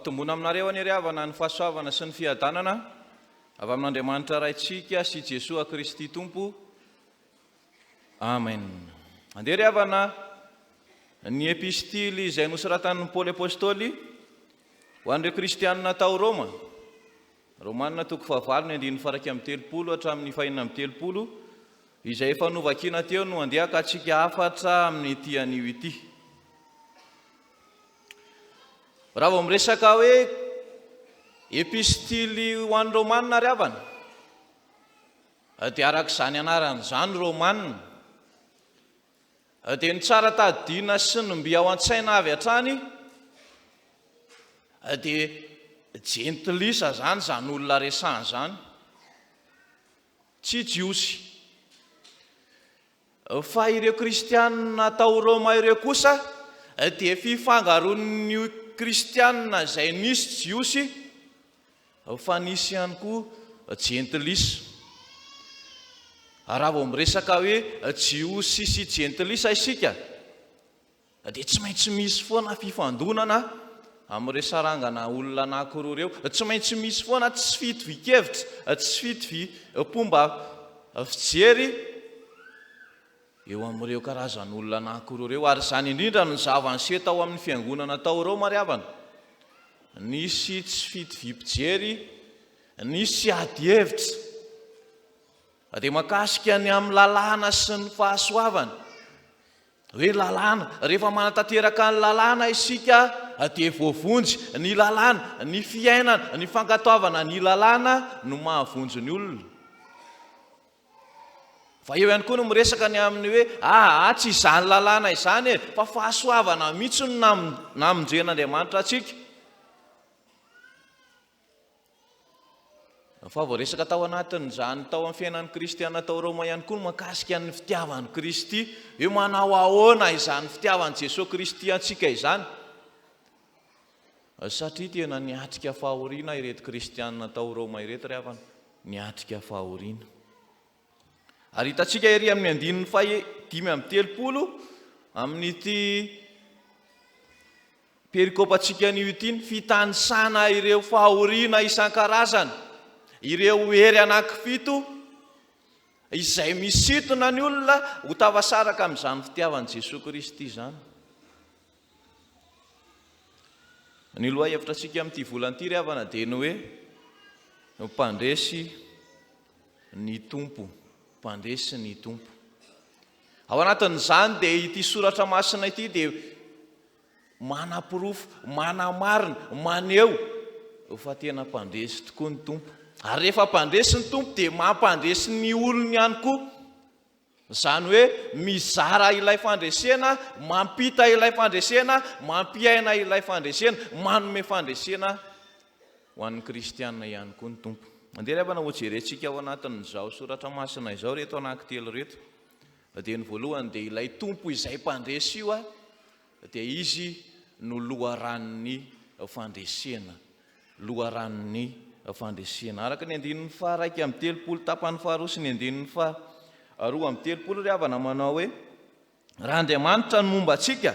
Mampitombona aminareo any ry havana ny fahasoavana sy ny fiadanana avy amin'Andriamanitra raitsika sy Jesoa Kristy Tompo. Amen. Andeha ry havana ny epistily izay nosoratan'ny Paoly Apôstôly ho an'ireo kristianina tao Roma. Romanina toko 4:1-3 hatramin'ny 4:30 izay efa novakina teo no andeha ka atsika afatra amin'ny ity anio ity. Raha vao miresaka hoe epistily ho an'ny Romanina ry havana, dia arak'izany anarany izany Romanina, dia ny tsara tadidiana sy ny mby ao an-tsaina avy hatrany dia jentilisa zany olona resahany zany, tsy jiosy. Fa ireo kristianina tao Roma ireo kosa dia fifangaron'ny kristianina izay nisy jiosy, fa nisy ihany koa jentilisa. Raha vao miresaka hoe jiosy sy jentilisa isika, dia tsy maintsy misy foana fifandonana amin'ny resarangana olona anankiroa ireo. Tsy maintsy misy foana tsy fitovy-kevitra, tsy fitovy-pomba fijery eo amin'ireo karazan'olona anankiroa ireo. Ary izany indrindra no zava-niseho tao amin'ny fiangonana tao Roma ry havana. Nisy tsy fitovy-pijery, nisy ady hevitra, dia makasika ny amin'ny lalàna sy ny fahasoavana. Hoe lalàna, rehefa manatanteraka ny lalàna isika dia voavonjy ny lalàna, ny fiainana, ny fankatoavana ny lalàna no mahavonjy ny olona. Fa eo ihany koa no miresaka ny amin'ny hoe tsy izany lalàna izany fa fahasoavana mihitsy no namonjen'Andriamanitra atsika. Fa vao resaka tao anatin'izany tao amin'ny fiainan'ny kristianina tao Roma ihany koa no makasika ny fitiavan'i Kristy, hoe manao ahoana izany fitiavan'i Jesosy Kristy antsika izany. Satria tena niatrika fahoriana ireto kristianina tao Roma ireto ry havana, niatrika fahoriana. Ary hitantsika ery amin'ny 5:30 amin'ity perikopantsika anio ity, fitanisana ireo fahoriana isan-karazany, ireo hery anankifito izay misintona ny olona ho tavasaraka amin'izany fitiavan'i Jesosy Kristy izany. Ny lohahevitrantsika amin'ity volan'ity ry havana dia ny hoe mpandresy ny Tompo, mpandresy ny Tompo. Ao anatin'izany dia ity soratra masina ity dia manapirofo, manamarina, maneho fa tena mpandresy tokoa ny Tompo. Ary rehefa mpandresy ny Tompo dia mampandresy ny olony ihany koa. Izany hoe mizara ilay fandresena, mampita ilay fandresena, mampiaina ilay fandresena, manome fandresena ho an'ny kristianina ihany koa ny Tompo. Andeha ry havana ho jerentsika ao anatin'izao soratra masina izao reto anankitelo reto. Dia ny voalohany dia ilay Tompo izay mpandresy io dia izy no loharan'ny fandresena, loharan'ny fandresena. Araka ny 1:30 tapany faharoa sy ny 2:30 ry havana manao hoe raha Andriamanitra no momba antsika,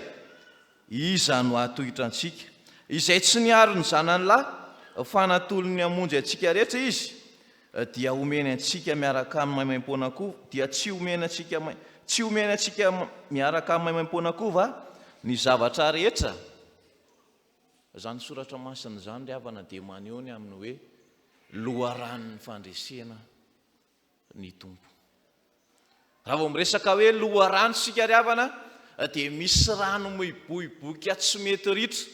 iza no ahatohitra antsika, izay tsy niaro ny zanany lahy fa natolony hamonjy antsika rehetra izy, dia omeny antsika miaraka amin'ny maimaim-poana koa, dia tsy omeny antsika miaraka amin'ny maimaim-poana koa va ny zavatra rehetra. Zany soratra masina zany ry havana dia maneho ny amin'ny hoe loharan'ny fandresena ny Tompo. Raha vao miresaka hoe loharano sika ry havana dia misy rano miboiboika tsy mety ritra.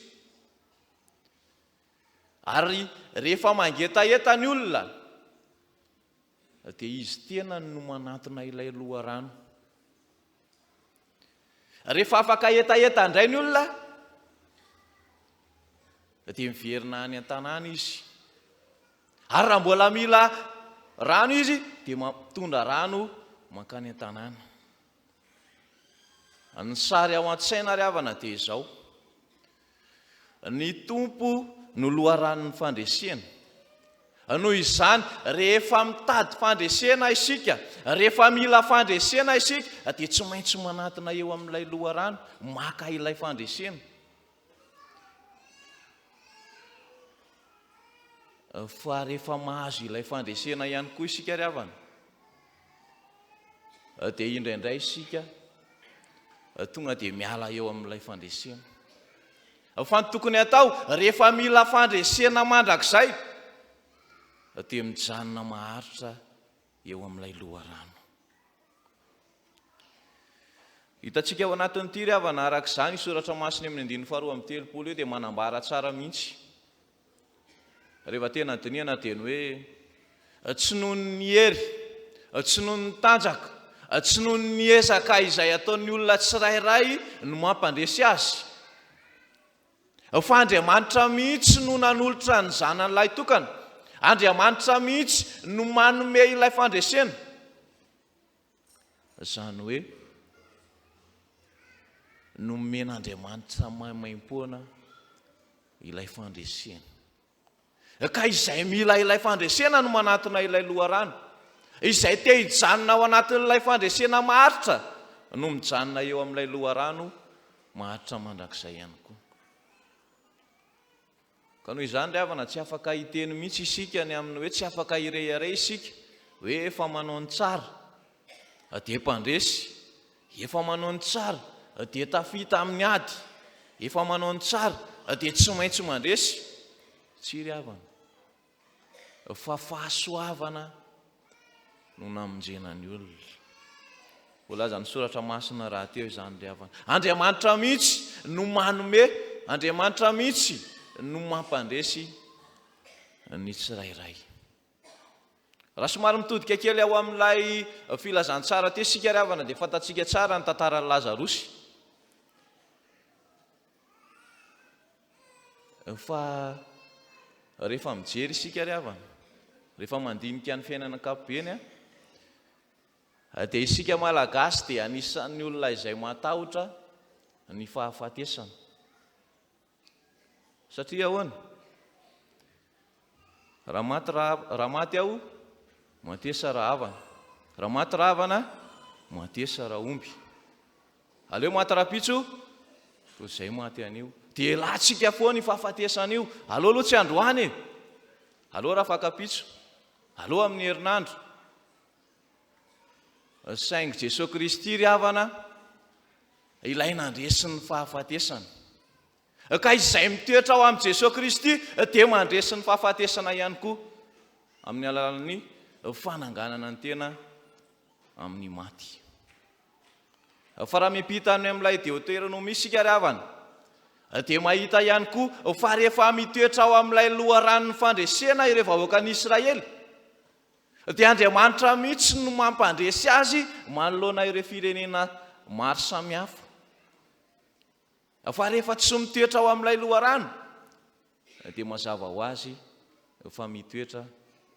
Ary rehefa mangetaeta ny olona dia izy tena no manatona ilay loharano. Rehefa afaka etaeta indray ny olona dia miverina any an-tanàna izy. Ary raha mbola mila rano izy dia mampitondra rano mankany an-tanàna. Ny sary ao an-tsaina ry havana dia izao: ny Tompo no loharan'ny fandresena. Noho izany rehefa mitady fandresena isika, rehefa mila fandresena isika dia tsy maintsy manatona eo amin'ilay loharano, maka ilay fandresena. fa rehefa mahazo ilay fandresena ihany koa isika ry havana, dia indraindray isika tonga dia miala eo amin'ilay fandresena. Fa ny tokony atao rehefa mila fandresena mandrakizay dia mijanona maharitra eo amin'ilay loharano. Hitantsika ao anatin'ity ry havana arak'izany soratra masina amin'ny 2:30 io dia manambara tsara mihitsy. Rehefa tena dinihana dia ny hoe tsy noho ny hery, tsy noho ny tanjaka, tsy noho ny ezaka izay ataon'ny olona tsirairay no mampandresy azy, fa Andriamanitra mihitsy no nanolotra ny zanan'ilay tokana. Andriamanitra mihitsy no manome ilay fandresena. Izany hoe nomen'Andriamanitra maimaimpona ilay fandresena. Ka izay mila ilay fandresena no manatona ilay loharano. Izay te hijanona ao anatin'ilay fandresena maharitra no mijanona eo amin'ilay loharano maharitra mandrakizay ihany koa. Ka noho izany ry havana tsy afaka hiteny mihitsy isika ny amin'ny hoe tsy afaka irehiare isika hoe efa manao ny tsara dia mpandresy, efa manao ny tsara dia tafita amin'ny ady, efa manao ny tsara dia tsy maintsy mandresy. Tsy ry havana, fa fahasoavana no namonjena ny olona. Voalaza ny soratra masina raha teo izany ry havana. Andriamanitra mihitsy no manome, Andriamanitra mihitsy no mampandresy ny tsirairay. Raha somary mitodika kely ao amin'ilay filazantsara teo isika ry havana dia fantatsika tsara ny tantaran'i Lazarosy. Fa rehefa mijery isika ry havana, rehefa mandinika ny fiainana ankapobeny dia isika malagasy dia anisan'ny olona izay matahotra ny fahafatesana. Satria ahoana? Raha maty aho, matesa raha havana. Raha maty raha havana, matesa raha omby. Aleo maty raha pitso, toy izay maty anio. Dia latsika foana ny fahafatesana io. Aleo aloha tsy androany, aleo raha fakapitso, aleo amin'ny herinandro. Saingy Jesosy Kristy ry havana ilay nandresy ny fahafatesana. Ka izay mitoetra ao amin'i Jesosy Kristy dia mandresy ny fahafatesana ihany koa amin'ny alalan'ny fananganana ny tena amin'ny maty. Fa raha miampita any amin'ilay Deutéronome isika ry havana dia mahita ihany koa fa rehefa mitoetra ao amin'ilay loharanon'ny fandresena ireo vahoakan'i Israely dia Andriamanitra mihitsy no mampandresy azy manoloana ireo firenena maro samihafa. Fa rehefa tsy mitoetra ao amin'ilay loharano dia mazava ho azy fa mitoetra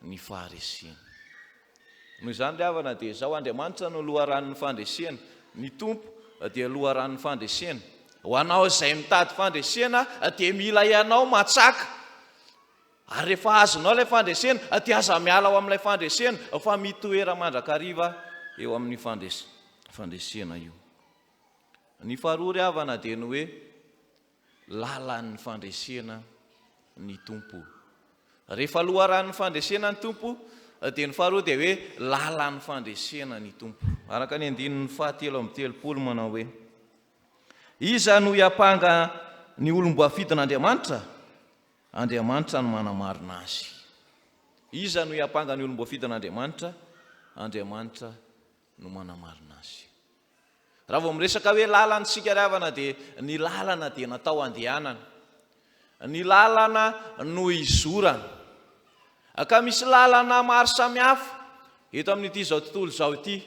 ny faharesena. Noho izany ry havana dia izao Andriamanitra no loharanon'ny fandresena, ny tompo dia loharanon'ny fandresena. Ho anao izay mitady fandresena dia mila ianao matsaka, ary rehefa azonao ilay fandresena dia aza miala ao amin'ilay fandresena fa mitoera mandrakariva eo amin'ny fandresena io. Ny faharoa ry havana dia ny hoe lalan'ny fandresena ny tompo. Rehefa loharan'ny fandresena ny tompo dia ny faharoa dia hoe lalan'ny fandresena ny tompo. Araka ny 7:30 manao hoe iza no hiapanga ny olom-boafidin'Andriamanitra? Andriamanitra no manamarina azy. Iza no hiapanga ny olom-boafidin'Andriamanitra? Andriamanitra no manamarina azy. Raha vao miresaka hoe lalana isika ry havana dia ny lalana dia natao andehanana. Ny lalana no izorana. Ka misy lalana maro samihafa eto amin'ity izao tontolo izao ity.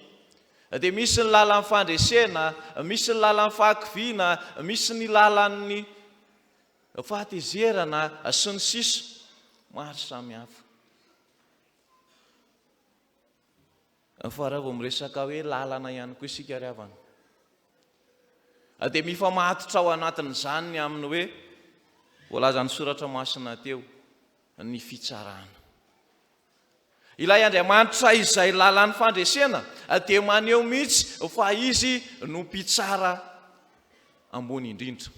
Dia misy ny lalan'ny fandresena, misy ny lalan'ny fahakiviana, misy ny lalan'ny fahatezerana sy ny sisa maro samihafa. Fa raha vao miresaka hoe lalana ihany koa isika ry havana dia mifamatotra ao anatin'izany amin'ny hoe voalaza ny soratra masina teo ny fitsarana. Ilay Andriamanitra izay lalan'ny fandresena dia maneho mihitsy fa izy no mpitsara ambony indrindra.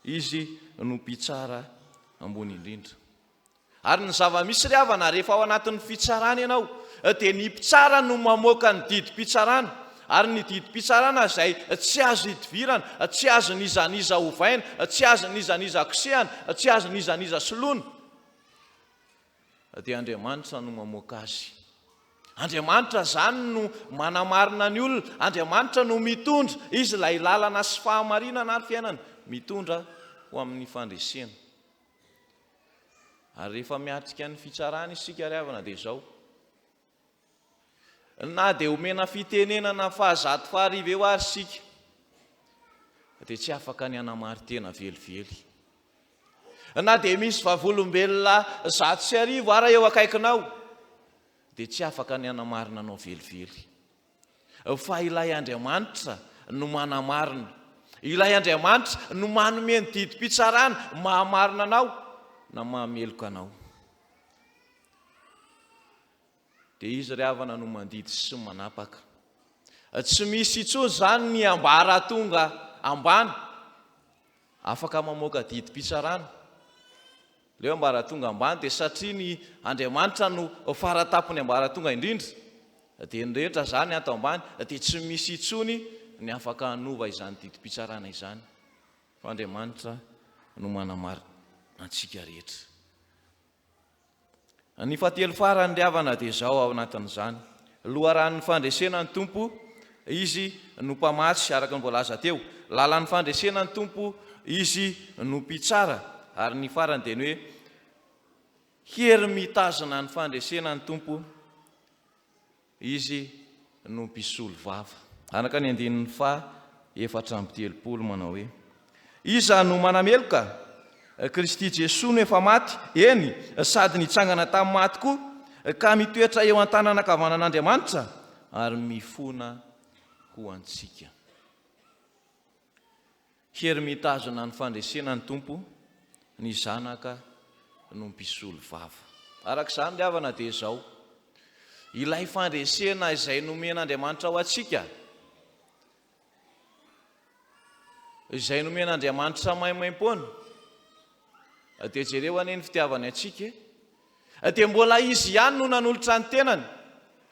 Izy no mpitsara ambony indrindra. Ary ny zava-misy ry havana rehefa ao anatin'ny fitsarana ianao dia ny mpitsara no mamoaka ny didim-pitsarana, ary ny didim-pitsarana izay tsy azo hidivirana, tsy azo nizaniza ovaina, tsy azo nizaniza kosehana, tsy azo nizaniza soloana, dia Andriamanitra no mamoaka azy. Andriamanitra zany no manamarina ny olona, Andriamanitra no mitondra izy ilay lalana sy fahamarinana ary fiainana, mitondra ho amin'ny fandresena. Ary rehefa miatrika ny fitsarana isika ry havana dia izao, na dia omena fitenenana fahazato fahariva eo ary sika dia tsy afaka ny anamary tena velively. Na dia misy vavolombelona 100 ary eo akaikinao dia tsy afaka ny anamarina anao velively. Fa ilay Andriamanitra no manamarina, ilay Andriamanitra no manome ny didim-pitsarana mahamarina anao na mahameloka anao. Dia izy ry havana no mandidy sy manapaka. Tsy misy intsony zany ny ambaratonga ambany afaka mamoaka didim-pitsarana. Leo ambaratonga ambany dia satria ny Andriamanitra no faratapony ambaratonga indrindra, dia ny rehetra zany ato ambany dia tsy misy intsony ny afaka hanova izany didim-pitsarana izany, fa Andriamanitra no manamarina antsika rehetra. Ny fahatelo farany ry havana dia izao ao anatin'izany: loharan'ny fandresena ny tompo, izy no mpamatsy, araka ny voalaza teo. Lalan'ny fandresena ny tompo, izy no mpitsara. Ary ny farany dia ny hoe hery mitazona ny fandresena ny tompo, izy no mpisolo vava. Araka ny 4:7 manao hoe: iza no manameloka? Kristy Jesosy no efa maty, eny, sady nitsangana tamin'ny maty koa, ka mitoetra eo an-tanana ankavanan'Andriamanitra ary mifona ho antsika. Hery mitazona ny fandresena ny tompo, ny zanaka no mpisolo vava. Arak'izany ry havana dia izao, ilay fandresena izay nomen'Andriamanitra ho antsika, izay nomen'Andriamanitra maimaim-poana, dia jereo anie ny fitiavany antsika, dia mbola izy ihany no nanolotra ny tenany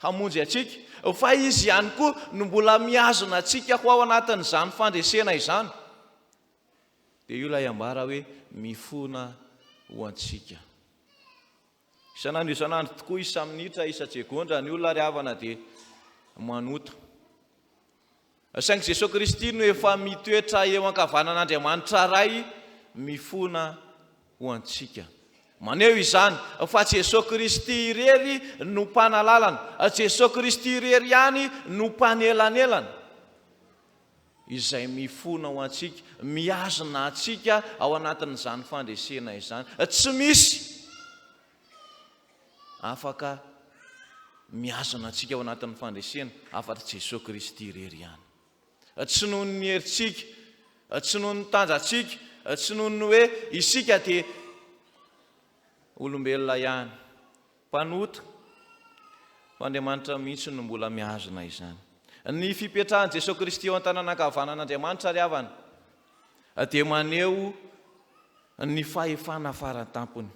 hamonjy antsika, fa izy ihany koa no mbola miazona antsika ho ao anatin'izany fandresena izany. Dia io ilay ambara hoe mifona ho antsika. Isan'andro tokoa, isa-minitra, isa-tsegondra, ny olona ry havana dia manota. Saingy Jesosy Kristy no efa mitoetra eo ankavanan'Andriamanitra ray, mifona ho antsika. Maneho izany fa Jesosy Kristy irery no mpanalalana, Jesosy Kristy irery ihany no mpanelanelana, izay mifona ho antsika, miazona antsika ao anatin'izany fandresena izany. Tsy misy afaka miazona antsika ao anatin'ny fandresena afa-tsy Jesosy Kristy irery ihany. Tsy noho ny herintsika, tsy noho ny tanjantsika, tsy noho ny hoe isika dia olombelona ihany, mpanota, fa Andriamanitra mihitsy no mbola miazona izany. Ny fipetrahan'i Jesosy Kristy eo an-tanana ankavanan'Andriamanitra ry havana dia maneho ny fahefana fara-tampony,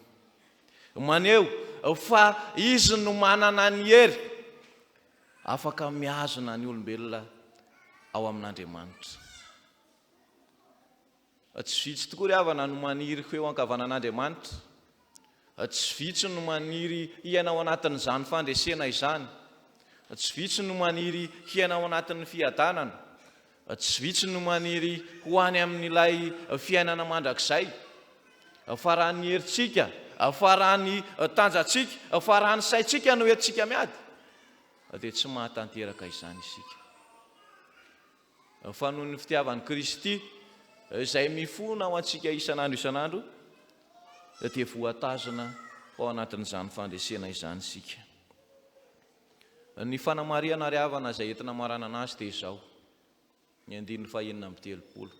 maneho fa izy no manana ny hery afaka miazona ny olombelona ao amin'Andriamanitra. Tsy vitsy tokoa ry havana no maniry feo ankavanan'Andriamanitra, tsy vitsy no maniry hiaina ao anatin'izany fandresena izany, tsy vitsy no maniry hiaina ao anatin'ny fiadanana, tsy vitsy no maniry ho any amin'ilay fiainana mandrakizay, fa raha ny herintsika, fa raha ny tanjantsika, fa raha ny saintsika no entsika miady, dia tsy mahatanteraka izany isika. Fa noho ny fitiavan'i Kristy izay mifona ho antsika isan'andro, dia voatazona ao anatin'izany fandresena izany isika. Ny fanamariana ry havana izay entina marana anazy dia izao: ny 5:30,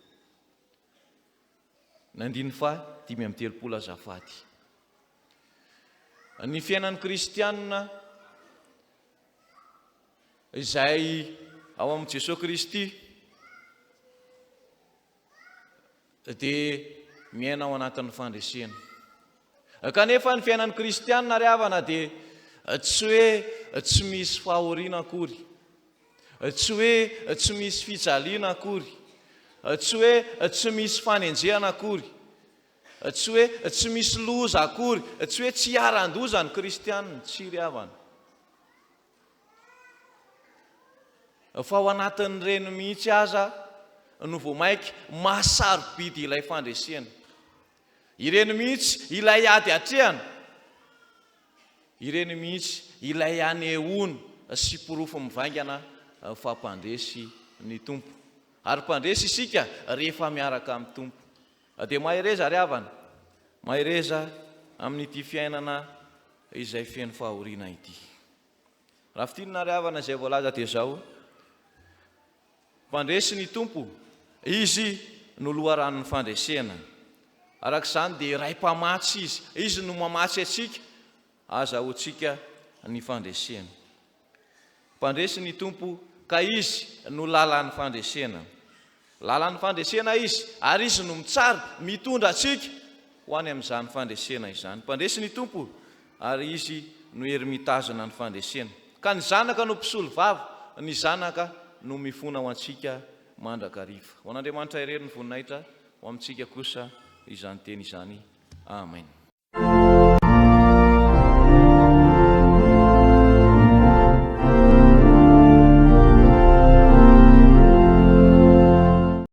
ny 5:30 azafady. Ny fiainan'ny kristianina izay ao amin'i Jesosy Kristy dia miaina ao anatin'ny fandresena. kanefa ny fiainan'ny kristianina ry havana dia tsy hoe tsy misy fahoriana akory, tsy hoe tsy misy fijaliana akory, tsy hoe tsy misy fanenjehana akory, tsy hoe tsy misy loza akory, tsy hoe tsy hiaran-doza ny kristianina, tsy ry havana. Fa ao anatin'ireny mihitsy aza no vao mainka mahasarobidy ilay fandresena. Ireny mihitsy ilay ady hatrehana, ireny mihitsy ilay anehoana sy porofo mivaingana fa mpandresy ny tompo. Ary mpandresy isika rehefa miaraka amin'ny tompo. Dia mahireza ry havana, mahireza amin'ity fiainana izay feno fahoriana ity. Raha fitinina ry havana izay voalaza dia izao, mpandresy ny tompo, izy no loharan'ny fandresena. Arak'izany dia ray mpamatsy izy no mamatsy atsika, azahoantsika ny fandresena. Mpandresy ny tompo ka izy no lalan'ny fandresena. Lalan'ny fandresena izy, ary izy no mitsara mitondra atsika ho any amin'izany fandresena izany. Mpandresy ny tompo, ary izy no ery mitazana ny fandresena. Ka ny zanaka no mpisolo vava, ny zanaka no mifona ho antsika mandrakariva. Ho an'Andriamanitra irery ny voninahitra, ho amintsika kosa izany teny izany. Amen.